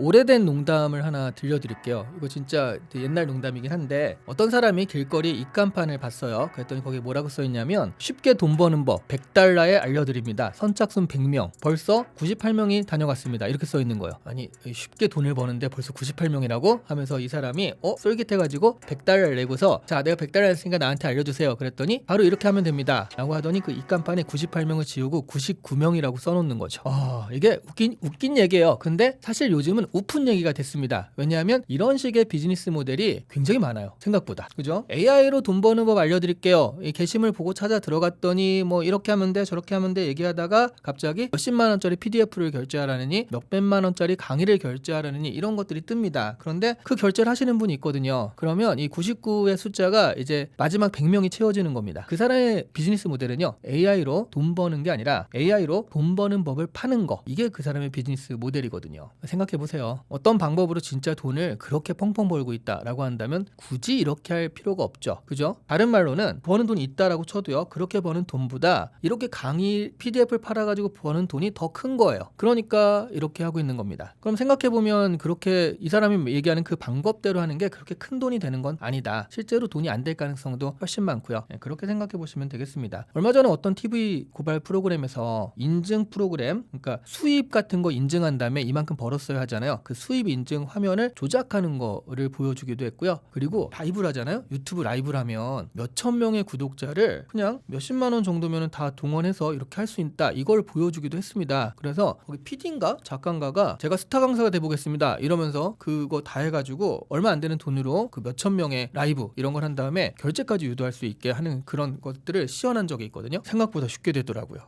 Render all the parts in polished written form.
오래된 농담을 하나 들려드릴게요. 이거 진짜 옛날 농담이긴 한데, 어떤 사람이 길거리 입간판을 봤어요. 그랬더니 거기에 뭐라고 써있냐면, 쉽게 돈 버는 법 100달러에 알려드립니다. 선착순 100명, 벌써 98명이 다녀갔습니다. 이렇게 써있는 거예요. 아니, 쉽게 돈을 버는데 벌써 98명이라고? 하면서 이 사람이 쏠깃해가지고 100달러를 내고서, 자, 내가 100달러 했으니까 나한테 알려주세요. 그랬더니 바로 이렇게 하면 됩니다 라고 하더니 그 입간판에 98명을 지우고 99명이라고 써놓는 거죠. 이게 웃긴 얘기예요. 근데 사실 요즘은 우픈 얘기가 됐습니다. 왜냐하면 이런 식의 비즈니스 모델이 굉장히 많아요. 생각보다. 그죠? AI로 돈 버는 법 알려드릴게요. 이 게시물 보고 찾아 들어갔더니 뭐 이렇게 하면 돼 저렇게 하면 돼 얘기하다가 갑자기 몇십만 원짜리 PDF를 결제하라느니 몇백만 원짜리 강의를 결제하라느니 이런 것들이 뜹니다. 그런데 그 결제를 하시는 분이 있거든요. 그러면 이 99의 숫자가 이제 마지막 100명이 채워지는 겁니다. 그 사람의 비즈니스 모델은요, AI로 돈 버는 게 아니라 AI로 돈 버는 법을 파는 거, 이게 그 사람의 비즈니스 모델이거든요. 생각해보세요. 어떤 방법으로 진짜 돈을 그렇게 펑펑 벌고 있다라고 한다면 굳이 이렇게 할 필요가 없죠. 그죠? 다른 말로는 버는 돈이 있다라고 쳐도요, 그렇게 버는 돈보다 이렇게 강의 PDF를 팔아가지고 버는 돈이 더 큰 거예요. 그러니까 이렇게 하고 있는 겁니다. 그럼 생각해보면 그렇게 이 사람이 얘기하는 그 방법대로 하는 게 그렇게 큰 돈이 되는 건 아니다. 실제로 돈이 안 될 가능성도 훨씬 많고요. 그렇게 생각해보시면 되겠습니다. 얼마 전에 어떤 TV 고발 프로그램에서 인증 프로그램, 그러니까 수입 같은 거 인증한 다음에 이만큼 벌었어야 하잖아요. 그 수입 인증 화면을 조작하는 거를 보여주기도 했고요. 그리고 라이브를 하잖아요. 유튜브 라이브를 하면 몇천 명의 구독자를 그냥 몇십만 원 정도면 다 동원해서 이렇게 할 수 있다, 이걸 보여주기도 했습니다. 그래서 거기 PD인가 작가인가가 제가 스타 강사가 돼보겠습니다 이러면서 그거 다 해가지고 얼마 안 되는 돈으로 그 몇천 명의 라이브 이런 걸 한 다음에 결제까지 유도할 수 있게 하는 그런 것들을 시연한 적이 있거든요. 생각보다 쉽게 되더라고요.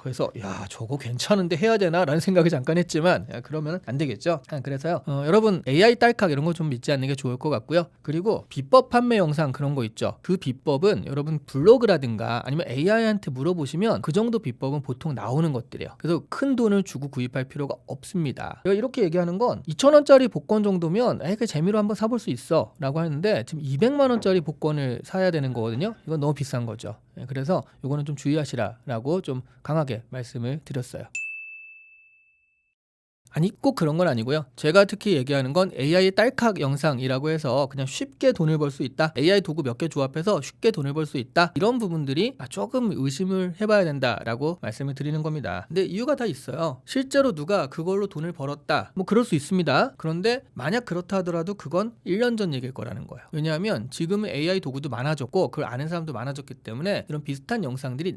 그래서 저거 괜찮은데 해야 되나 라는 생각을 잠깐 했지만, 그러면 안 되겠죠. 그래서요, 여러분 AI 딸칵 이런 거 좀 믿지 않는 게 좋을 것 같고요. 그리고 비법 판매 영상 그런 거 있죠. 그 비법은 여러분 블로그라든가 아니면 AI한테 물어보시면 그 정도 비법은 보통 나오는 것들이에요. 그래서 큰 돈을 주고 구입할 필요가 없습니다. 제가 이렇게 얘기하는 건 2,000원짜리 복권 정도면 그 재미로 한번 사볼 수 있어 라고 하는데, 지금 200만 원짜리 복권을 사야 되는 거거든요. 이건 너무 비싼 거죠. 그래서 이거는 좀 주의하시라라고 좀 강하게 말씀을 드렸어요. 아니, 꼭 그런 건 아니고요. 제가 특히 얘기하는 건 AI 딸칵 영상이라고 해서 그냥 쉽게 돈을 벌 수 있다, AI 도구 몇 개 조합해서 쉽게 돈을 벌 수 있다, 이런 부분들이 조금 의심을 해봐야 된다라고 말씀을 드리는 겁니다. 근데 이유가 다 있어요. 실제로 누가 그걸로 돈을 벌었다, 뭐 그럴 수 있습니다. 그런데 만약 그렇다 하더라도 그건 1년 전 얘기일 거라는 거예요. 왜냐하면 지금은 AI 도구도 많아졌고 그걸 아는 사람도 많아졌기 때문에 이런 비슷한 영상들이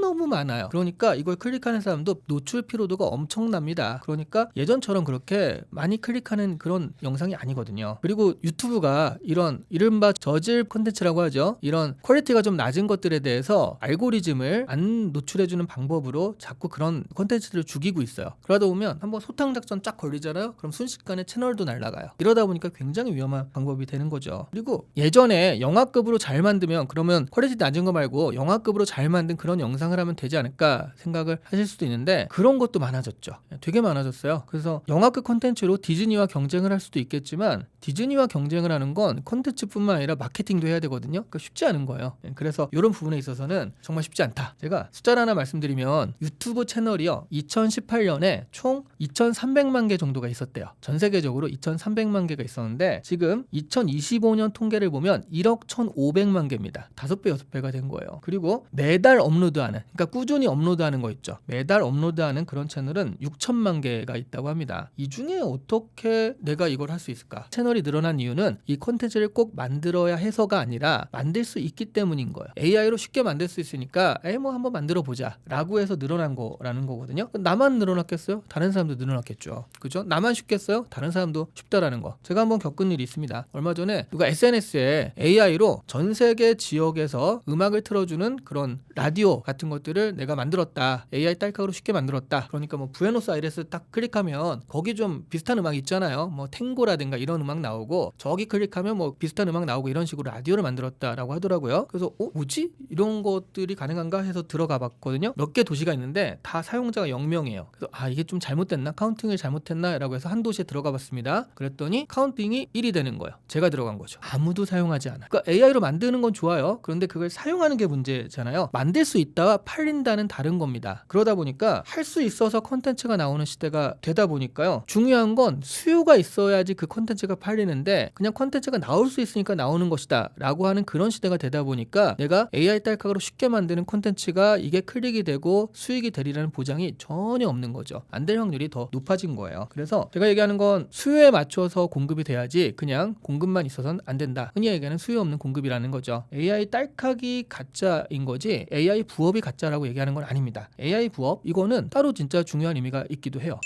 너무 많아요. 그러니까 이걸 클릭하는 사람도 노출 피로도가 엄청납니다. 그러니까 예전처럼 그렇게 많이 클릭하는 그런 영상이 아니거든요. 그리고 유튜브가 이런 이른바 저질 콘텐츠라고 하죠. 이런 퀄리티가 좀 낮은 것들에 대해서 알고리즘을 안 노출해주는 방법으로 자꾸 그런 콘텐츠들을 죽이고 있어요. 그러다 보면 한번 소탕 작전 쫙 걸리잖아요. 그럼 순식간에 채널도 날아가요. 이러다 보니까 굉장히 위험한 방법이 되는 거죠. 그리고 예전에 영화급으로 잘 만들면, 그러면 퀄리티 낮은 거 말고 영화급으로 잘 만든 그런 영상을 하면 되지 않을까 생각을 하실 수도 있는데, 그런 것도 많아졌죠. 되게 많아졌어요. 그래서 영화급 콘텐츠로 디즈니와 경쟁을 할 수도 있겠지만, 디즈니와 경쟁을 하는 건 콘텐츠뿐만 아니라 마케팅도 해야 되거든요. 그러니까 쉽지 않은 거예요. 그래서 이런 부분에 있어서는 정말 쉽지 않다. 제가 숫자를 하나 말씀드리면, 유튜브 채널이요, 2018년에 총 2,300만 개 정도가 있었대요. 전 세계적으로 2,300만 개가 있었는데, 지금 2025년 통계를 보면 1억 1,500만 개입니다. 5배, 6배가 된 거예요. 그리고 매달 업로드하는, 그러니까 꾸준히 업로드하는 거 있죠. 매달 업로드하는 그런 채널은 6천만 개가 있다고 합니다. 이 중에 어떻게 내가 이걸 할 수 있을까? 채널이 늘어난 이유는 이 콘텐츠를 꼭 만들어야 해서가 아니라 만들 수 있기 때문인 거예요. AI로 쉽게 만들 수 있으니까 뭐 한번 만들어 보자 라고 해서 늘어난 거라는 거거든요. 나만 늘어났겠어요? 다른 사람도 늘어났겠죠. 그죠? 나만 쉽겠어요? 다른 사람도 쉽다라는 거. 제가 한번 겪은 일이 있습니다. 얼마 전에 누가 SNS에 AI로 전 세계 지역에서 음악을 틀어주는 그런 라디오 같은 것들을 내가 만들었다, AI 딸깍으로 쉽게 만들었다. 그러니까 뭐 부에노스아이레스 딱 클릭하면 거기 좀 비슷한 음악 있잖아요. 뭐 탱고라든가 이런 음악 나오고, 저기 클릭하면 뭐 비슷한 음악 나오고, 이런 식으로 라디오를 만들었다라고 하더라고요. 그래서 뭐지? 이런 것들이 가능한가 해서 들어가 봤거든요. 몇 개 도시가 있는데 다 사용자가 0명이에요. 그래서 이게 좀 잘못됐나? 카운팅을 잘못했나? 라고 해서 한 도시에 들어가 봤습니다. 그랬더니 카운팅이 1이 되는 거예요. 제가 들어간 거죠. 아무도 사용하지 않아. 그러니까 AI로 만드는 건 좋아요. 그런데 그걸 사용하는 게 문제잖아요. 만들 수 있다와 팔린다는 다른 겁니다. 그러다 보니까 할 수 있어서 콘텐츠가 나오는 시대가 되다 보니까요. 중요한 건 수요가 있어야지 그 콘텐츠가 팔리는데 그냥 콘텐츠가 나올 수 있으니까 나오는 것이다 라고 하는 그런 시대가 되다 보니까 내가 AI 딸깍으로 쉽게 만드는 콘텐츠가 이게 클릭이 되고 수익이 되리라는 보장이 전혀 없는 거죠. 안 될 확률이 더 높아진 거예요. 그래서 제가 얘기하는 건 수요에 맞춰서 공급이 돼야지 그냥 공급만 있어서는 안 된다. 흔히 얘기하는 수요 없는 공급이라는 거죠. AI 딸깍이 가짜인 거지 AI 부업이 가짜라고 얘기하는 건 아닙니다. AI 부업 이거는 따로 진짜 중요한 의미가 있기도 해요.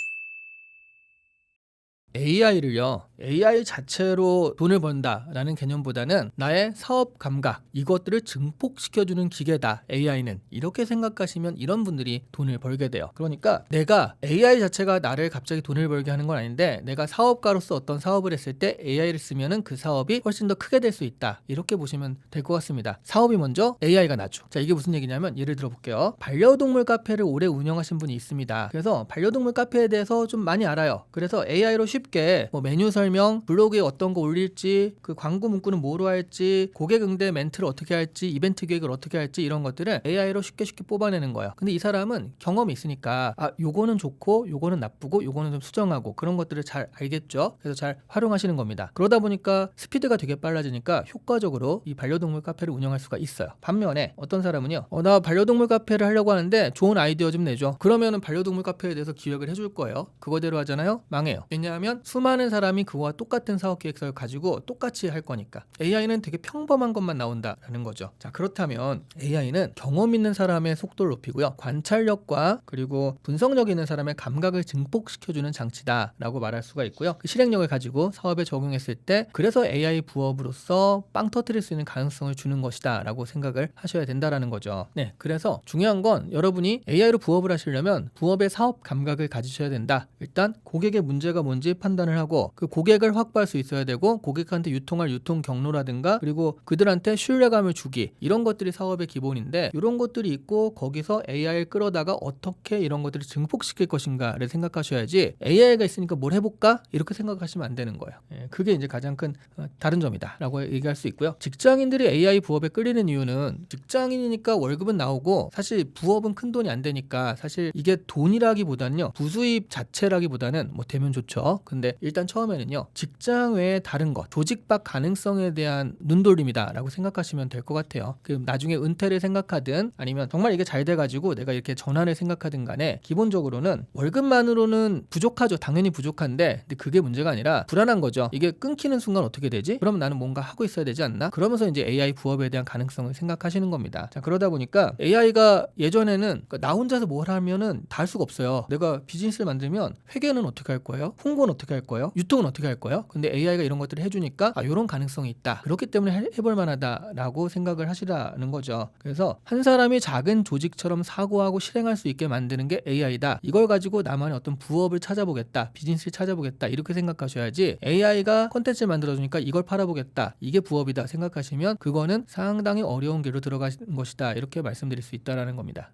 AI를요, AI 자체로 돈을 번다라는 개념보다는 나의 사업 감각, 이것들을 증폭시켜주는 기계다, AI는. 이렇게 생각하시면 이런 분들이 돈을 벌게 돼요. 그러니까 내가 AI 자체가 나를 갑자기 돈을 벌게 하는 건 아닌데 내가 사업가로서 어떤 사업을 했을 때 AI를 쓰면은 그 사업이 훨씬 더 크게 될 수 있다. 이렇게 보시면 될 것 같습니다. 사업이 먼저 AI가 나죠. 자, 이게 무슨 얘기냐면 예를 들어 볼게요. 반려동물 카페를 오래 운영하신 분이 있습니다. 그래서 반려동물 카페에 대해서 좀 많이 알아요. 그래서 AI로 쉽게 뭐 메뉴 설명, 블로그에 어떤 거 올릴지, 그 광고 문구는 뭐로 할지, 고객 응대 멘트를 어떻게 할지, 이벤트 기획을 어떻게 할지 이런 것들을 AI로 쉽게 뽑아내는 거예요. 근데 이 사람은 경험이 있으니까 요거는 좋고 요거는 나쁘고 요거는 좀 수정하고 그런 것들을 잘 알겠죠. 그래서 잘 활용하시는 겁니다. 그러다 보니까 스피드가 되게 빨라지니까 효과적으로 이 반려동물 카페를 운영할 수가 있어요. 반면에 어떤 사람은요, 나 반려동물 카페를 하려고 하는데 좋은 아이디어 좀 내줘. 그러면은 반려동물 카페에 대해서 기획을 해줄 거예요. 그거대로 하잖아요. 망해요. 왜냐하면 수많은 사람이 그와 똑같은 사업 계획서를 가지고 똑같이 할 거니까. AI는 되게 평범한 것만 나온다라는 거죠. 자, 그렇다면 AI는 경험 있는 사람의 속도를 높이고요. 관찰력과 그리고 분석력 있는 사람의 감각을 증폭시켜주는 장치다라고 말할 수가 있고요. 그 실행력을 가지고 사업에 적용했을 때 그래서 AI 부업으로서 빵 터뜨릴 수 있는 가능성을 주는 것이다 라고 생각을 하셔야 된다라는 거죠. 네, 그래서 중요한 건 여러분이 AI로 부업을 하시려면 부업의 사업 감각을 가지셔야 된다. 일단 고객의 문제가 뭔지 판단을 하고 그 고객을 확보할 수 있어야 되고 고객한테 유통할 유통 경로라든가 그리고 그들한테 신뢰감을 주기 이런 것들이 사업의 기본인데 이런 것들이 있고 거기서 AI를 끌어다가 어떻게 이런 것들을 증폭시킬 것인가를 생각하셔야지 AI가 있으니까 뭘 해볼까? 이렇게 생각하시면 안 되는 거예요. 그게 이제 가장 큰 다른 점이다 라고 얘기할 수 있고요. 직장인들이 AI 부업에 끌리는 이유는 직장인이니까 월급은 나오고 사실 부업은 큰 돈이 안 되니까 사실 이게 돈이라기보다는요 부수입 자체라기보다는 뭐 되면 좋죠. 근데 일단 처음에는요 직장 외에 다른 것 조직 밖 가능성에 대한 눈돌림이다 라고 생각하시면 될 것 같아요. 그 나중에 은퇴를 생각하든 아니면 정말 이게 잘 돼가지고 내가 이렇게 전환을 생각하든 간에 기본적으로는 월급만으로는 부족하죠. 당연히 부족한데 근데 그게 문제가 아니라 불안한 거죠. 이게 끊기는 순간 어떻게 되지? 그러면 나는 뭔가 하고 있어야 되지 않나? 그러면서 이제 AI 부업에 대한 가능성을 생각하시는 겁니다. 자, 그러다 보니까 AI가 예전에는 나 혼자서 뭘 하면은 다 할 수가 없어요. 내가 비즈니스를 만들면 회계는 어떻게 할 거예요? 홍보는 어떻게 할 거예요? 유통은 어떻게 할 거예요? 근데 AI가 이런 것들을 해주니까 이런 가능성이 있다. 그렇기 때문에 해볼 만하다라고 생각을 하시라는 거죠. 그래서 한 사람이 작은 조직처럼 사고하고 실행할 수 있게 만드는 게 AI다. 이걸 가지고 나만의 어떤 부업을 찾아보겠다. 비즈니스를 찾아보겠다. 이렇게 생각하셔야지 AI가 콘텐츠를 만들어주니까 이걸 팔아보겠다. 이게 부업이다 생각하시면 그거는 상당히 어려운 길로 들어가는 것이다. 이렇게 말씀드릴 수 있다는 겁니다.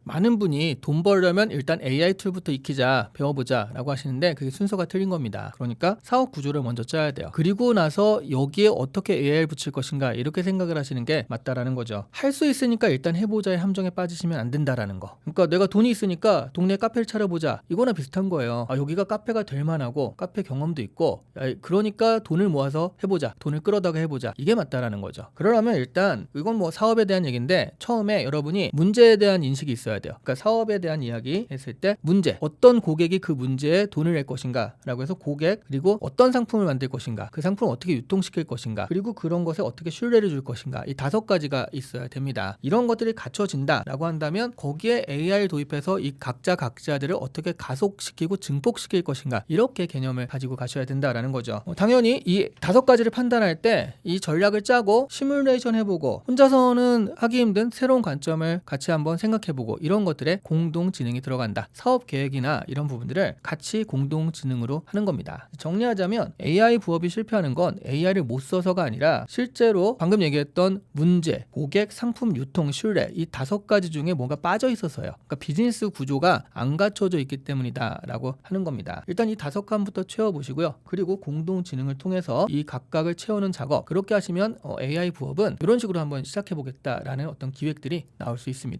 많은 분이 돈 벌려면 일단 AI 툴부터 익히자, 배워보자 라고 하시는데 그게 순서가 틀린 겁니다. 그러니까 사업 구조를 먼저 짜야 돼요. 그리고 나서 여기에 어떻게 AI를 붙일 것인가 이렇게 생각을 하시는 게 맞다라는 거죠. 할 수 있으니까 일단 해보자의 함정에 빠지시면 안 된다라는 거. 그러니까 내가 돈이 있으니까 동네 카페를 차려보자. 이거나 비슷한 거예요. 여기가 카페가 될 만하고 카페 경험도 있고 그러니까 돈을 모아서 해보자. 돈을 끌어다가 해보자. 이게 맞다라는 거죠. 그러려면 일단 이건 뭐 사업에 대한 얘기인데 처음에 여러분이 문제에 대한 인식이 있어야 돼요. 그러니까 사업에 대한 이야기 했을 때 문제, 어떤 고객이 그 문제에 돈을 낼 것인가 라고 해서 고객, 그리고 어떤 상품을 만들 것인가, 그 상품을 어떻게 유통시킬 것인가, 그리고 그런 것에 어떻게 신뢰를 줄 것인가, 이 5가지가 있어야 됩니다. 이런 것들이 갖춰진다 라고 한다면 거기에 AI를 도입해서 이 각자들을 어떻게 가속시키고 증폭시킬 것인가, 이렇게 개념을 가지고 가셔야 된다라는 거죠. 당연히 이 5가지를 판단할 때 이 전략을 짜고 시뮬레이션 해보고 혼자서는 하기 힘든 새로운 관점을 같이 한번 생각해보고 이런 것들에 공동지능이 들어간다. 사업 계획이나 이런 부분들을 같이 공동지능으로 하는 겁니다. 정리하자면 AI 부업이 실패하는 건 AI를 못 써서가 아니라 실제로 방금 얘기했던 문제, 고객, 상품, 유통, 신뢰 이 5가지 중에 뭔가 빠져 있어서요. 그러니까 비즈니스 구조가 안 갖춰져 있기 때문이다 라고 하는 겁니다. 일단 이 5칸부터 채워보시고요. 그리고 공동지능을 통해서 이 각각을 채우는 작업, 그렇게 하시면 AI 부업은 이런 식으로 한번 시작해보겠다라는 어떤 기획들이 나올 수 있습니다.